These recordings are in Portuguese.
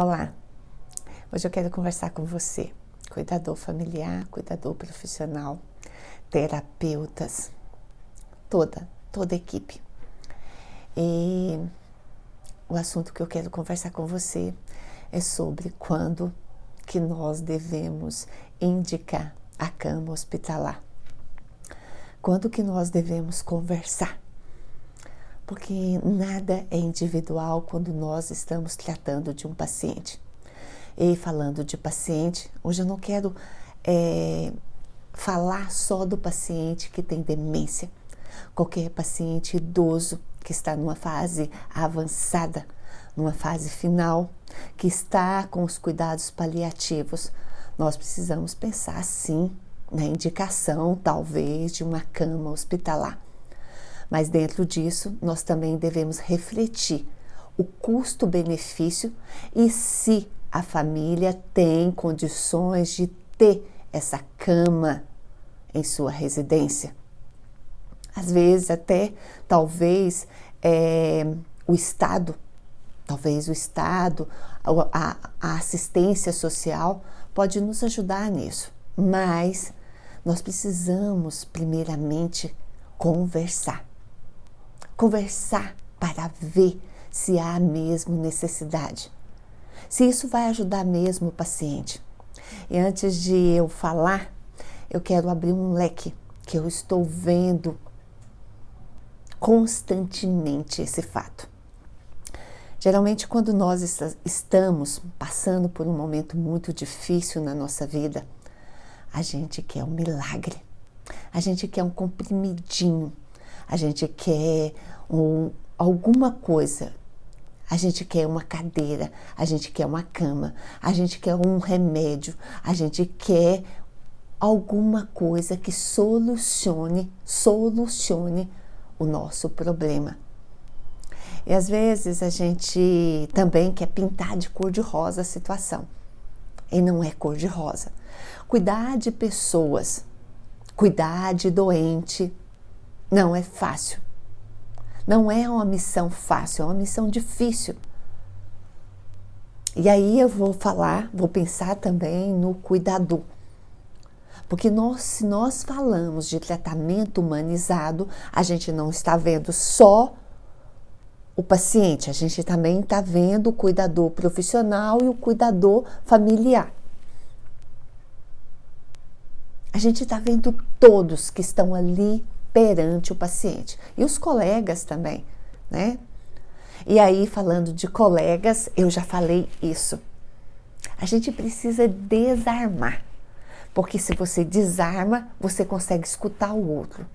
Olá, hoje eu quero conversar com você, cuidador familiar, cuidador profissional, terapeutas, toda a equipe. E o assunto que eu quero conversar com você é sobre quando que nós devemos indicar a cama hospitalar. Quando que nós devemos conversar? Porque nada é individual quando nós estamos tratando de um paciente. E falando de paciente, hoje eu não quero falar só do paciente que tem demência. Qualquer paciente idoso que está numa fase avançada, numa fase final, que está com os cuidados paliativos, nós precisamos pensar sim na indicação, talvez, de uma cama hospitalar. Mas dentro disso, nós também devemos refletir o custo-benefício e se a família tem condições de ter essa cama em sua residência. Às vezes até, talvez, o Estado, a assistência social pode nos ajudar nisso. Mas nós precisamos, primeiramente, conversar para ver se há mesmo necessidade, se isso vai ajudar mesmo o paciente. E antes de eu falar, eu quero abrir um leque que eu estou vendo constantemente esse fato. Geralmente, quando nós estamos passando por um momento muito difícil na nossa vida, a gente quer um milagre, a gente quer um comprimidinho, a gente quer alguma coisa, a gente quer uma cadeira, a gente quer uma cama, a gente quer um remédio, a gente quer alguma coisa que solucione o nosso problema. E às vezes a gente também quer pintar de cor-de-rosa a situação. E não é cor-de-rosa. Cuidar de pessoas, cuidar de doente, não é fácil. Não é uma missão fácil, é uma missão difícil. E aí eu vou pensar também no cuidador. Porque se nós falamos de tratamento humanizado, a gente não está vendo só o paciente, a gente também está vendo o cuidador profissional e o cuidador familiar. A gente está vendo todos que estão ali perante o paciente. E os colegas também, né? E aí, falando de colegas, eu já falei isso. A gente precisa desarmar. Porque se você desarma, você consegue escutar o outro.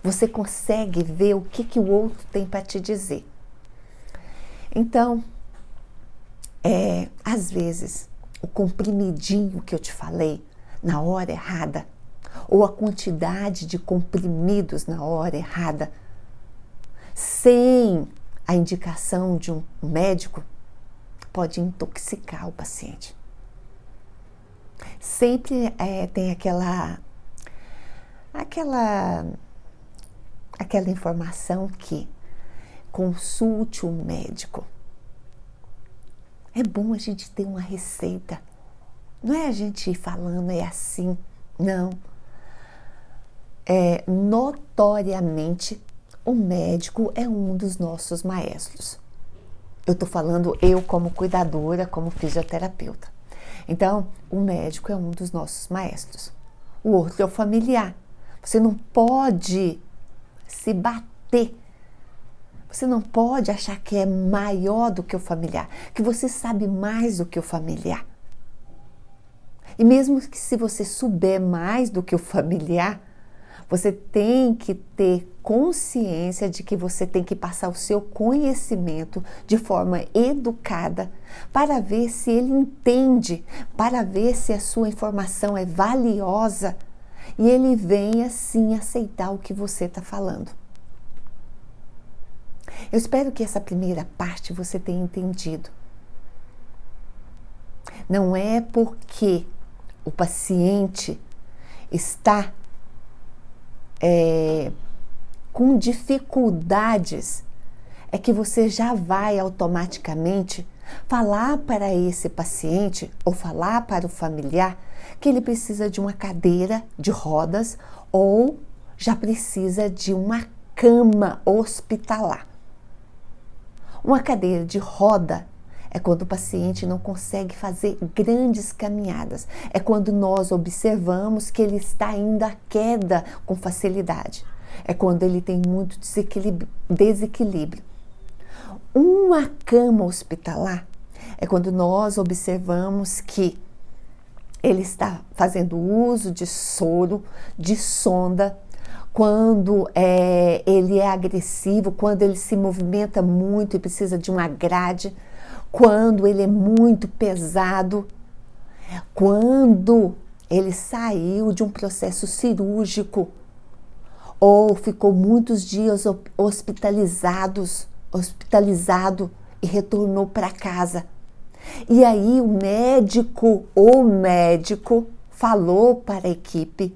Você consegue ver o que o outro tem para te dizer. Então, às vezes, o comprimidinho que eu te falei, na hora errada, ou a quantidade de comprimidos na hora errada, sem a indicação de um médico, pode intoxicar o paciente. Sempre tem aquela informação que consulte um médico. É bom a gente ter uma receita. Não é a gente ir falando, é assim. Não. Notoriamente, o médico é um dos nossos maestros. Eu estou falando eu como cuidadora, como fisioterapeuta. Então, o médico é um dos nossos maestros. O outro é o familiar. Você não pode se bater. Você não pode achar que é maior do que o familiar, que você sabe mais do que o familiar. E mesmo que se você souber mais do que o familiar, você tem que ter consciência de que você tem que passar o seu conhecimento de forma educada para ver se ele entende, para ver se a sua informação é valiosa e ele venha sim aceitar o que você está falando. Eu espero que essa primeira parte você tenha entendido. Não é porque o paciente está com dificuldades, é que você já vai automaticamente Falar para esse paciente ou falar para o familiar que ele precisa de uma cadeira de rodas ou já precisa de uma cama hospitalar. Uma cadeira de roda é quando o paciente não consegue fazer grandes caminhadas. É quando nós observamos que ele está indo à queda com facilidade. É quando ele tem muito desequilíbrio. Uma cama hospitalar é quando nós observamos que ele está fazendo uso de soro, de sonda, quando ele é agressivo, quando ele se movimenta muito e precisa de uma grade, quando ele é muito pesado, quando ele saiu de um processo cirúrgico ou ficou muitos dias hospitalizado e retornou para casa. E aí o médico falou para a equipe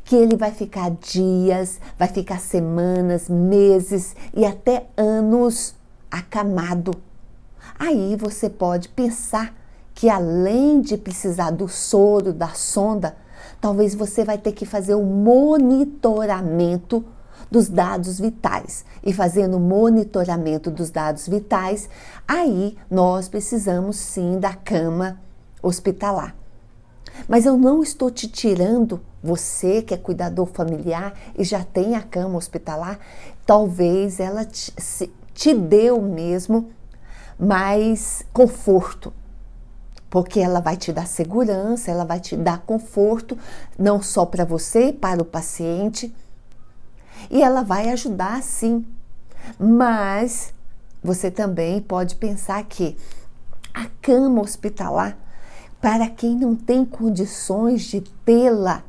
que ele vai ficar dias, vai ficar semanas, meses e até anos acamado. Aí você pode pensar que além de precisar do soro, da sonda, talvez você vai ter que fazer o monitoramento dos dados vitais. E fazendo o monitoramento dos dados vitais, aí nós precisamos sim da cama hospitalar. Mas eu não estou te tirando, você que é cuidador familiar e já tem a cama hospitalar, talvez ela te deu mesmo mais conforto, porque ela vai te dar segurança, ela vai te dar conforto, não só para você, para o paciente, e ela vai ajudar sim, mas você também pode pensar que a cama hospitalar, para quem não tem condições de tê-la,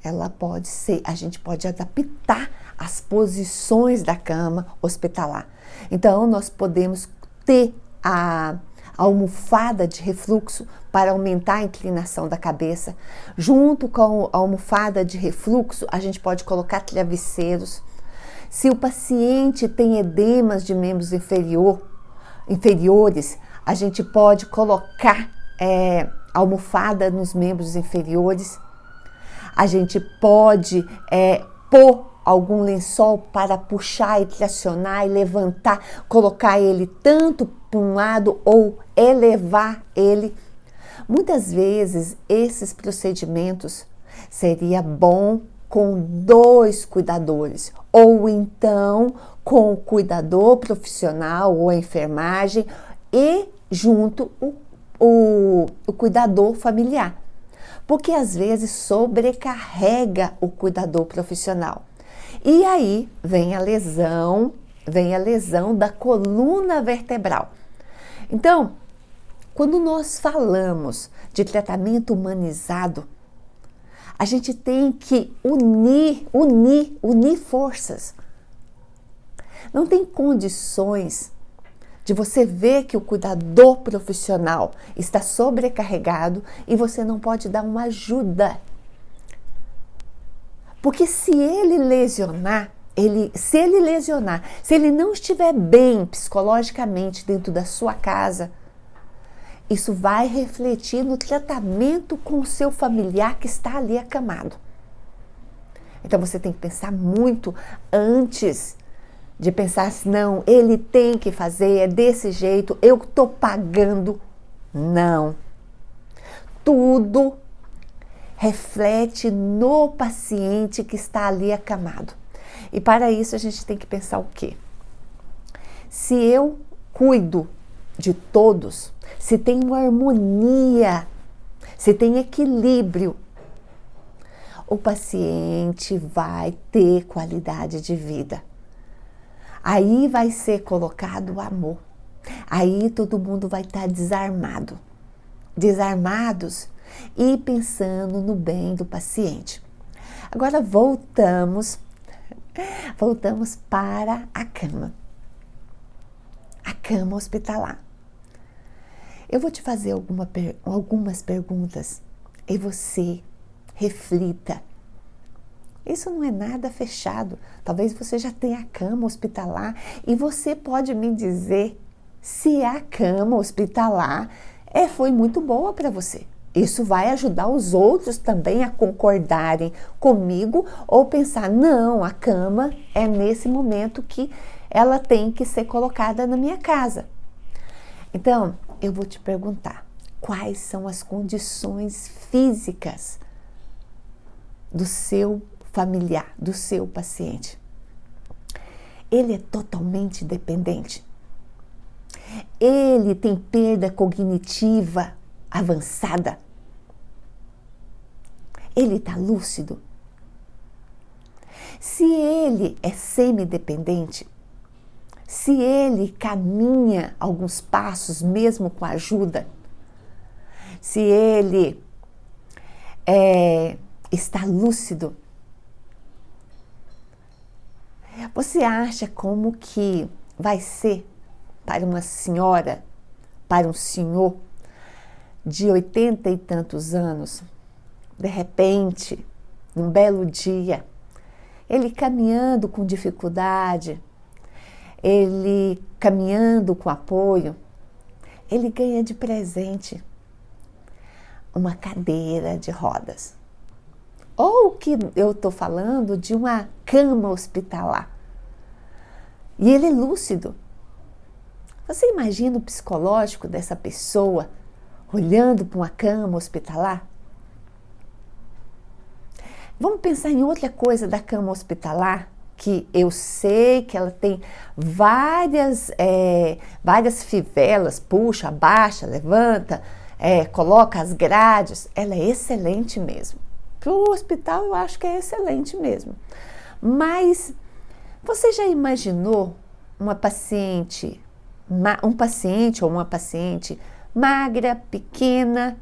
ela pode ser, a gente pode adaptar as posições da cama hospitalar. Então, nós podemos ter a almofada de refluxo para aumentar a inclinação da cabeça. Junto com a almofada de refluxo, a gente pode colocar travesseiros. Se o paciente tem edemas de membros inferiores, a gente pode colocar almofada nos membros inferiores. A gente pode pôr algum lençol para puxar e tracionar e levantar, colocar ele tanto para um lado ou elevar ele. Muitas vezes esses procedimentos seria bom com 2 cuidadores, ou então com o cuidador profissional ou a enfermagem e junto o cuidador familiar, porque às vezes sobrecarrega o cuidador profissional. E aí vem a lesão da coluna vertebral. Então, quando nós falamos de tratamento humanizado, a gente tem que unir forças. Não tem condições de você ver que o cuidador profissional está sobrecarregado e você não pode dar uma ajuda. Porque se ele lesionar, se ele não estiver bem psicologicamente dentro da sua casa, isso vai refletir no tratamento com o seu familiar que está ali acamado. Então você tem que pensar muito antes de pensar assim, não, ele tem que fazer, é desse jeito, eu estou pagando. Não. Tudo reflete no paciente que está ali acamado. E para isso a gente tem que pensar o quê? Se eu cuido de todos, se tem uma harmonia, se tem equilíbrio, o paciente vai ter qualidade de vida. Aí vai ser colocado o amor. Aí todo mundo vai estar desarmados e pensando no bem do paciente. Agora voltamos para a cama hospitalar. Eu vou te fazer algumas perguntas e você reflita. Isso não é nada fechado. Talvez você já tenha a cama hospitalar e você pode me dizer se a cama hospitalar foi muito boa para você. Isso vai ajudar os outros também a concordarem comigo ou pensar, não, a cama é nesse momento que ela tem que ser colocada na minha casa. Então, eu vou te perguntar, quais são as condições físicas do seu familiar, do seu paciente? Ele é totalmente dependente? Ele tem perda cognitiva avançada? Ele está lúcido? Se ele é semidependente, se ele caminha alguns passos mesmo com ajuda, se ele está lúcido, você acha como que vai ser para uma senhora, para um senhor de 80 e tantos anos, de repente, num belo dia, ele caminhando com dificuldade, ele caminhando com apoio, ele ganha de presente uma cadeira de rodas. Ou que eu estou falando de uma cama hospitalar. E ele é lúcido. Você imagina o psicológico dessa pessoa olhando para uma cama hospitalar? Vamos pensar em outra coisa da cama hospitalar, que eu sei que ela tem várias fivelas, puxa, abaixa, levanta, coloca as grades. Ela é excelente mesmo. Para o hospital eu acho que é excelente mesmo. Mas você já imaginou um paciente ou uma paciente magra, pequena,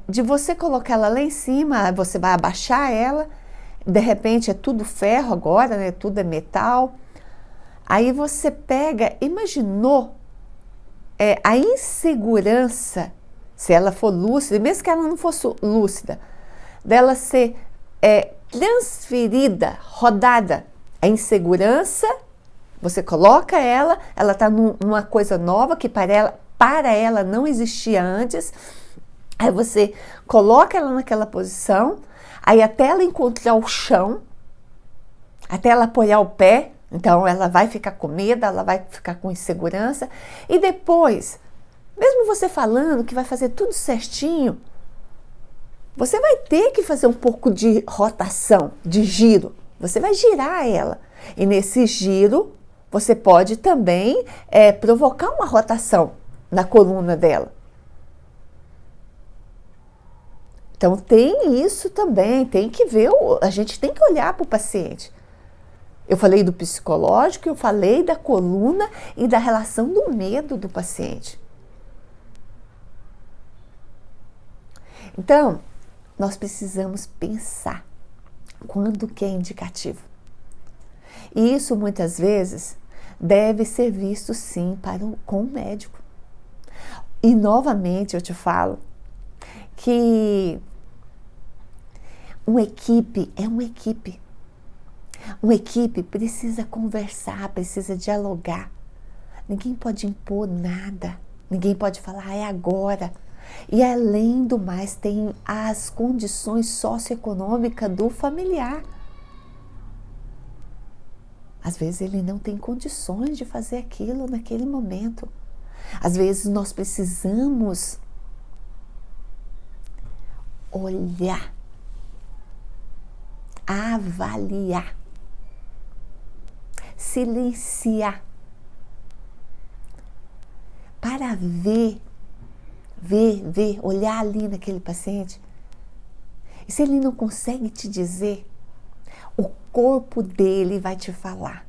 de você colocar ela lá em cima, você vai abaixar ela, de repente é tudo ferro agora, né? Tudo é metal. Aí você imaginou a insegurança, se ela for lúcida, mesmo que ela não fosse lúcida, dela ser transferida, rodada. A insegurança, você coloca ela está numa coisa nova que para ela não existia antes. Aí você coloca ela naquela posição, aí até ela encontrar o chão, até ela apoiar o pé, então ela vai ficar com medo, ela vai ficar com insegurança. E depois, mesmo você falando que vai fazer tudo certinho, você vai ter que fazer um pouco de rotação, de giro. Você vai girar ela. E nesse giro, você pode também provocar uma rotação na coluna dela. Então tem isso também, tem que ver, a gente tem que olhar para o paciente. Eu falei do psicológico, eu falei da coluna e da relação do medo do paciente. Então, nós precisamos pensar quando que é indicativo. E isso muitas vezes deve ser visto sim com o médico. E novamente eu te falo que uma equipe é uma equipe. Uma equipe precisa conversar, precisa dialogar. Ninguém pode impor nada. Ninguém pode falar, é agora. E além do mais, tem as condições socioeconômicas do familiar. Às vezes ele não tem condições de fazer aquilo naquele momento. Às vezes nós precisamos olhar, avaliar, silenciar, para ver, olhar ali naquele paciente. E se ele não consegue te dizer, o corpo dele vai te falar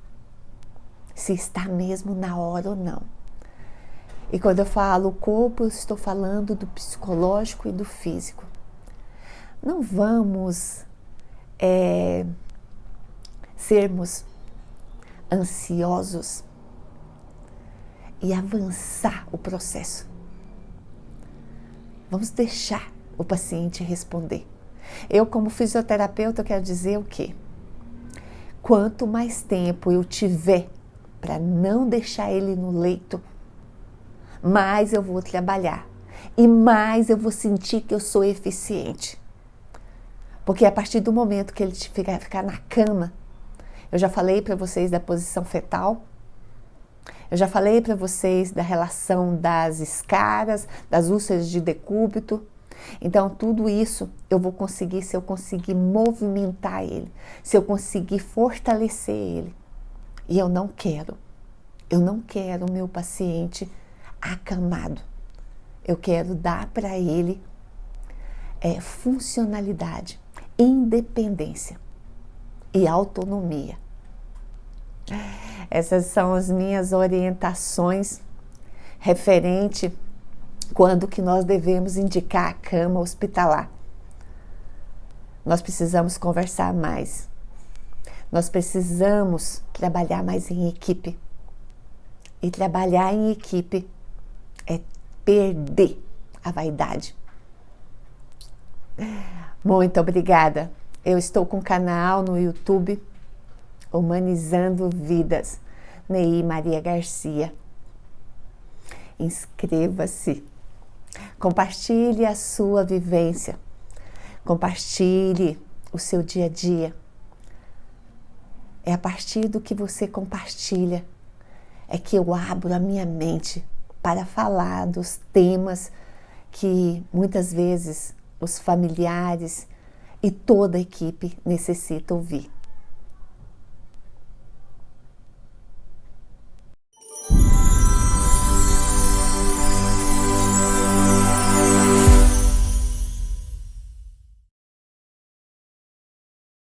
se está mesmo na hora ou não. E quando eu falo o corpo, eu estou falando do psicológico e do físico. Não vamos sermos ansiosos e avançar o processo. Vamos deixar o paciente responder. Eu, como fisioterapeuta, quero dizer o quê? Quanto mais tempo eu tiver para não deixar ele no leito, mais eu vou trabalhar e mais eu vou sentir que eu sou eficiente. Porque a partir do momento que ele ficar na cama, eu já falei para vocês da posição fetal, eu já falei para vocês da relação das escaras, das úlceras de decúbito. Então, tudo isso eu vou conseguir se eu conseguir movimentar ele, se eu conseguir fortalecer ele. E eu não quero o meu paciente acamado. Eu quero dar para ele funcionalidade, independência e autonomia. Essas são as minhas orientações referente quando que nós devemos indicar a cama hospitalar. Nós precisamos conversar mais. Nós precisamos trabalhar mais em equipe. E trabalhar em equipe é perder a vaidade. Muito obrigada. Eu estou com um canal no YouTube, Humanizando Vidas, Ney Maria Garcia. Inscreva-se. Compartilhe a sua vivência. Compartilhe o seu dia a dia. É a partir do que você compartilha é que eu abro a minha mente para falar dos temas que muitas vezes os familiares e toda a equipe necessitam ouvir.